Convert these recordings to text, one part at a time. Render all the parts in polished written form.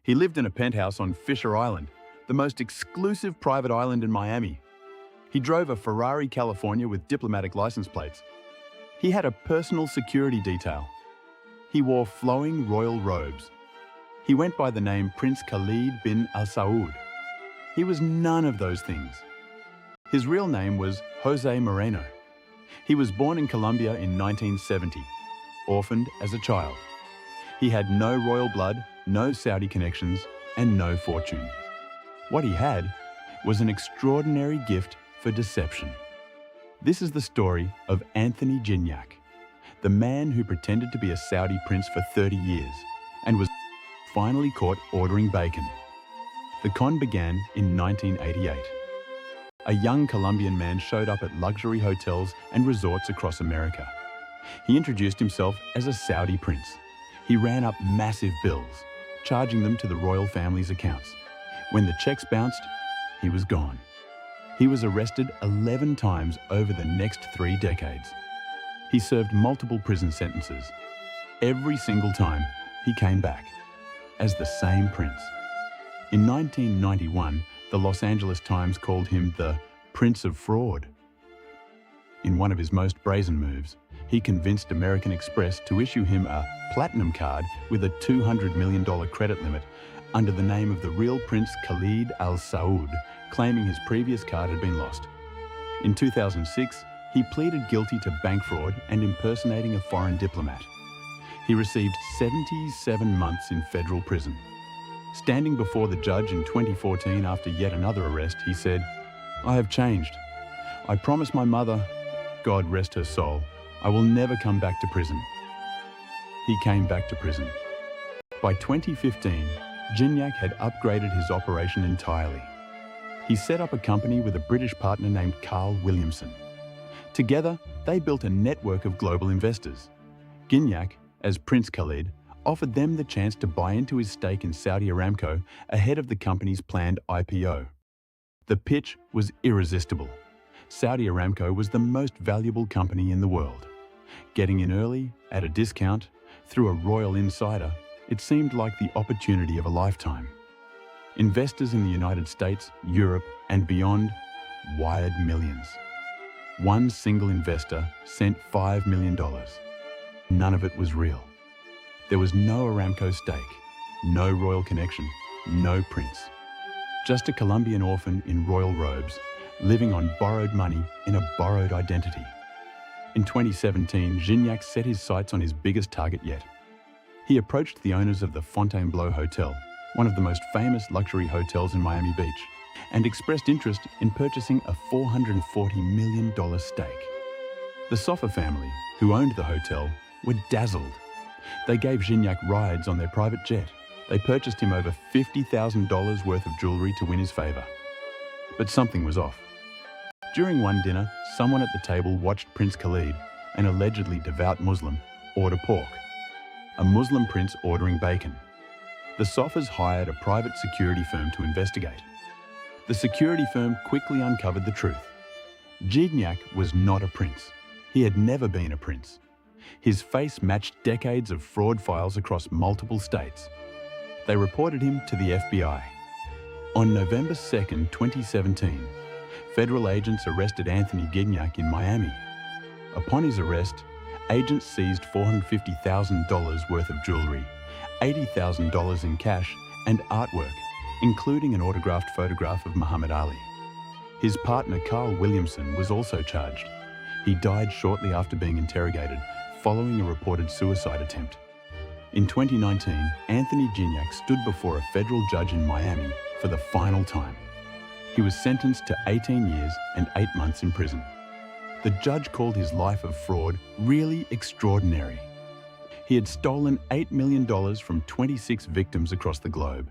He lived in a penthouse on Fisher Island, the most exclusive private island in Miami. He drove a Ferrari California with diplomatic license plates. He had a personal security detail. He wore flowing royal robes. He went by the name Prince Khalid bin Al-Saud. He was none of those things. His real name was José Moreno. He was born in Colombia in 1970, orphaned as a child. He had no royal blood, no Saudi connections, and no fortune. What he had was an extraordinary gift for deception. This is the story of Anthony Gignac, the man who pretended to be a Saudi prince for 30 years and was finally caught ordering bacon. The con began in 1988. A young Colombian man showed up at luxury hotels and resorts across America. He introduced himself as a Saudi prince. He ran up massive bills, charging them to the royal family's accounts. When the checks bounced, he was gone. He was arrested 11 times over the next 3 decades. He served multiple prison sentences. Every single time, he came back as the same prince. In 1991, the Los Angeles Times called him the Prince of Fraud. In one of his most brazen moves, he convinced American Express to issue him a platinum card with a $200 million credit limit under the name of the real Prince Khalid Al-Saud, claiming his previous card had been lost. In 2006, he pleaded guilty to bank fraud and impersonating a foreign diplomat. He received 77 months in federal prison. Standing before the judge in 2014 after yet another arrest, he said, "I have changed. I promised my mother, God rest her soul, I will never come back to prison." He came back to prison. By 2015, Gignac had upgraded his operation entirely. He set up a company with a British partner named Carl Williamson. Together, they built a network of global investors. Gignac, as Prince Khalid, offered them the chance to buy into his stake in Saudi Aramco ahead of the company's planned IPO. The pitch was irresistible. Saudi Aramco was the most valuable company in the world. Getting in early, at a discount, through a royal insider, it seemed like the opportunity of a lifetime. Investors in the United States, Europe, and beyond wired millions. One single investor sent $5 million. None of it was real. There was no Aramco stake, no royal connection, no prince. Just a Colombian orphan in royal robes, living on borrowed money in a borrowed identity. In 2017, Gignac set his sights on his biggest target yet. He approached the owners of the Fontainebleau Hotel, one of the most famous luxury hotels in Miami Beach, and expressed interest in purchasing a $440 million stake. The Sofa family, who owned the hotel, were dazzled. They gave Gignac rides on their private jet. They purchased him over $50,000 worth of jewelry to win his favor. But something was off. During one dinner, someone at the table watched Prince Khalid, an allegedly devout Muslim, order pork. A Muslim prince ordering bacon. The Sofas hired a private security firm to investigate. The security firm quickly uncovered the truth. Gignac was not a prince. He had never been a prince. His face matched decades of fraud files across multiple states. They reported him to the FBI. On November 2nd, 2017, federal agents arrested Anthony Gignac in Miami. Upon his arrest, agents seized $450,000 worth of jewelry, $80,000 in cash, and artwork, including an autographed photograph of Muhammad Ali. His partner Carl Williamson was also charged. He died shortly after being interrogated, following a reported suicide attempt. In 2019, Anthony Gignac stood before a federal judge in Miami for the final time. He was sentenced to 18 years and 8 months in prison. The judge called his life of fraud really extraordinary. He had stolen $8 million from 26 victims across the globe.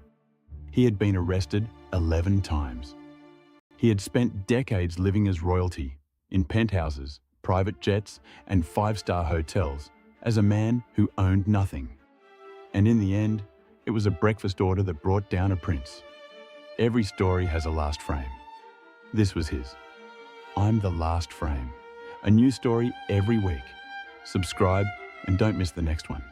He had been arrested 11 times. He had spent decades living as royalty, in penthouses, private jets, and 5-star hotels, as a man who owned nothing. And in the end, it was a breakfast order that brought down a prince. Every story has a last frame. This was his. I'm the last frame. A new story every week. Subscribe and don't miss the next one.